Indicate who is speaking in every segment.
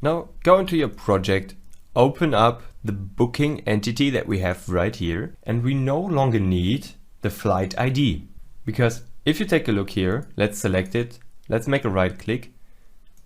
Speaker 1: Now go into your project, open up the booking entity that we have right here, and we no longer need the flight ID. Because if you take a look here, let's select it, let's make a right click,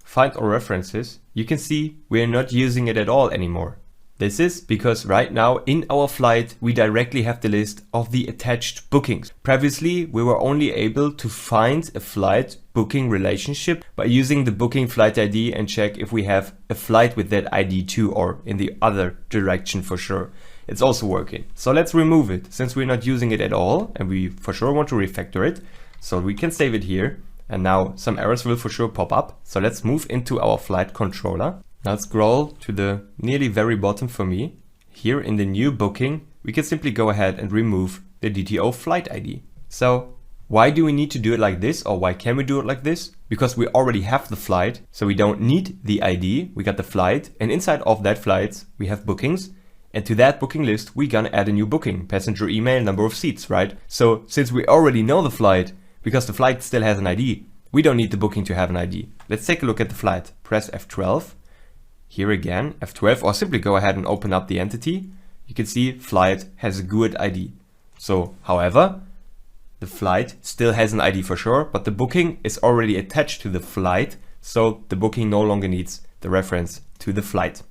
Speaker 1: find our references, you can see we're not using it at all anymore. This is because right now in our flight we directly have the list of the attached bookings. Previously we were only able to find a flight booking relationship by using the booking flight ID and check if we have a flight with that ID too, or in the other direction for sure. It's also working. So let's remove it since we're not using it at all and we for sure want to refactor it. So we can save it here, and now some errors will for sure pop up. So let's move into our flight controller. Now scroll to the nearly very bottom for me. Here in the new booking, we can simply go ahead and remove the DTO flight ID. So why do we need to do it like this, or why can we do it like this? Because we already have the flight, so we don't need the ID. We got the flight, and inside of that flight we have bookings. And to that booking list, we're gonna add a new booking, passenger email, number of seats, right? So since we already know the flight, because the flight still has an ID, we don't need the booking to have an ID. Let's take a look at the flight. Press F12. Here again, F12, or simply go ahead and open up the entity. You can see flight has a good ID. So, however, the flight still has an ID for sure, but the booking is already attached to the flight, so the booking no longer needs the reference to the flight.